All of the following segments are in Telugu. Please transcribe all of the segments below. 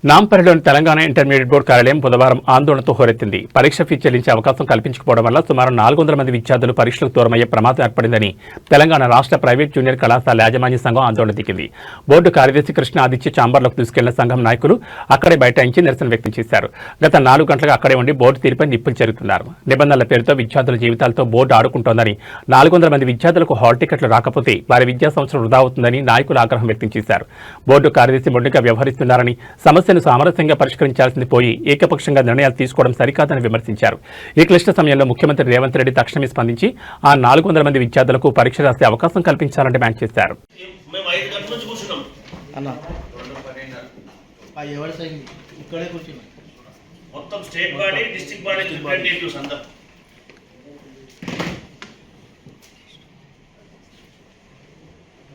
నాంపల్లిలోని తెలంగాణ ఇంటర్మీడియట్ బోర్డు కార్యాలయం బుధవారం ఆందోళనతో హోరెత్తింది. పరీక్ష ఫీజు చెల్లించే అవకాశం కల్పించకపోవడం వల్ల సుమారు 400 మంది విద్యార్థులు పరీక్షలకు దూరమయ్యే ప్రమాదం ఏర్పడిందని తెలంగాణ రాష్ట్ర ప్రైవేట్ జూనియర్ కళాశాల యాజమాన్య సంఘం ఆందోళన దిగింది. బోర్డు కార్యదర్శి కృష్ణ ఆదిత్య చాంబర్లోకి తీసుకెళ్లిన సంఘం నాయకులు అక్కడే బైఠాయించి నిరసన వ్యక్తం చేశారు. గత 4 గంటలుగా అక్కడే ఉండి బోర్డు తీరుపై నిప్పులు చెరుగుతున్నారు. నిబంధనల పేరుతో విద్యార్థుల జీవితాలతో బోర్డు ఆడుకుంటోందని, 400 మంది విద్యార్థులకు హాల్ టికెట్లు రాకపోతే వారి విద్యా సంవత్సరం వృధా అవుతుందని నాయకులు ఆగ్రహం వ్యక్తం చేశారు. బోర్డు కార్యదర్శి మొండిగా వ్యవహరిస్తున్నారని, సమస్యను సామరస్యంగా పరిష్కరించాల్సింది పోయి ఏకపక్షంగా నిర్ణయాలు తీసుకోవడం సరికాదని విమర్శించారు. ఈ క్లిష్ట సమయంలో ముఖ్యమంత్రి రేవంత్ రెడ్డి తక్షణమే స్పందించి ఆ 400 మంది విద్యార్థులకు పరీక్ష రాసే అవకాశం కల్పించాలని డిమాండ్ చేశారు.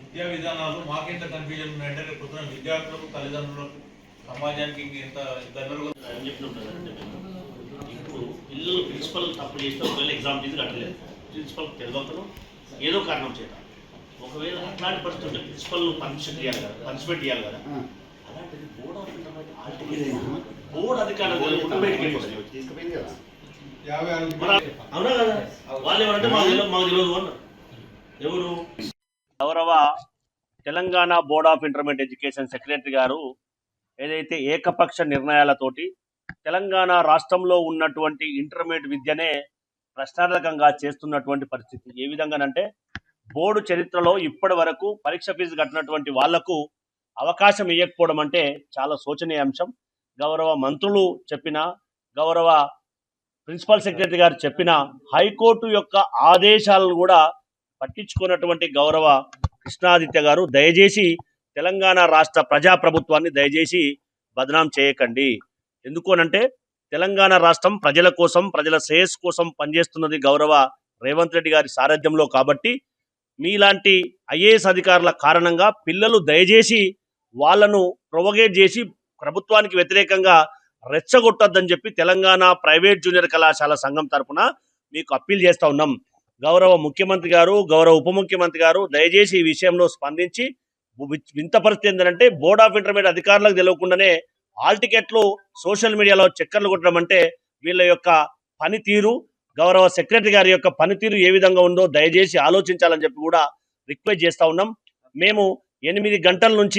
విద్యా విధానాలు మాకెంత కన్ఫ్యూజన్ ఉన్నాయంటే రేపు పొద్దున విద్యార్థులకు తల్లిదండ్రులకు సమాజానికి ఇంత ఇప్పుడు పిల్లలు ప్రిన్సిపల్ తప్పు చేస్తే ఒకవేళ ఎగ్జామ్ ఫీజు కట్టలేదు, ప్రిన్సిపల్ తెలియకను ఏదో కారణం చేత ఒకవేళ అట్లాంటి పరిస్థితి ఉంటే ప్రిన్సిపల్ పనిష్మెంట్ ఇవ్వాలి కదా. అలాంటిది బోర్డ్ ఆఫ్ బోర్డు అధికారులు బయటికి అవునా కదా, వాళ్ళు ఏమంటే మాకు తెలియదు అన్నారు. ఎవరు గౌరవ Telangana board of intermediate education secretary గారు ఏదైతే ఏకపక్ష నిర్ణయాలతోటి తెలంగాణ రాష్ట్రంలో ఉన్నటువంటి ఇంటర్మీడియట్ విద్యనే ప్రశ్నార్థకంగా చేస్తున్నటువంటి పరిస్థితి. ఏ విధంగానంటే బోర్డు చరిత్రలో ఇప్పటి వరకు పరీక్ష ఫీజు కట్టినటువంటి వాళ్లకు అవకాశం ఇవ్వకపోవడం అంటే చాలా శోచనీయ అంశం. గౌరవ మంత్రులు చెప్పిన, గౌరవ ప్రిన్సిపల్ సెక్రటరీ గారు చెప్పిన, హైకోర్టు యొక్క ఆదేశాలను కూడా పట్టించుకున్నటువంటి గౌరవ కృష్ణాదిత్య గారు దయచేసి తెలంగాణ రాష్ట్ర ప్రజాప్రభుత్వాన్ని దయచేసి బదనాం చేయకండి. ఎందుకు అనంటే తెలంగాణ రాష్ట్రం ప్రజల కోసం, ప్రజల శ్రేయస్సు కోసం పనిచేస్తున్నది గౌరవ రేవంత్ రెడ్డి గారి సారథ్యంలో. కాబట్టి మీలాంటి ఐఏఎస్ అధికారుల కారణంగా పిల్లలు దయచేసి వాళ్ళను ప్రొవగేట్ చేసి ప్రభుత్వానికి వ్యతిరేకంగా రెచ్చగొట్టొద్దని చెప్పి తెలంగాణ ప్రైవేట్ జూనియర్ కళాశాల సంఘం తరఫున మీకు అప్పీల్ చేస్తూ ఉన్నాం. గౌరవ ముఖ్యమంత్రి గారు, గౌరవ ఉప ముఖ్యమంత్రి గారు దయచేసి ఈ విషయంలో స్పందించి, వింత పరిస్థితి ఏంటంటే బోర్డ్ ఆఫ్ ఇంటర్మీడియట్ అధికారులకు తెలియకుండానే హాల్ టికెట్లు సోషల్ మీడియాలో చక్కర్లు కొట్టడం అంటే వీళ్ళ యొక్క పనితీరు, గౌరవ సెక్రటరీ గారి యొక్క పనితీరు ఏ విధంగా ఉందో దయచేసి ఆలోచించాలని చెప్పి కూడా రిక్వెస్ట్ చేస్తూ ఉన్నాం. మేము 8 గంటల నుంచి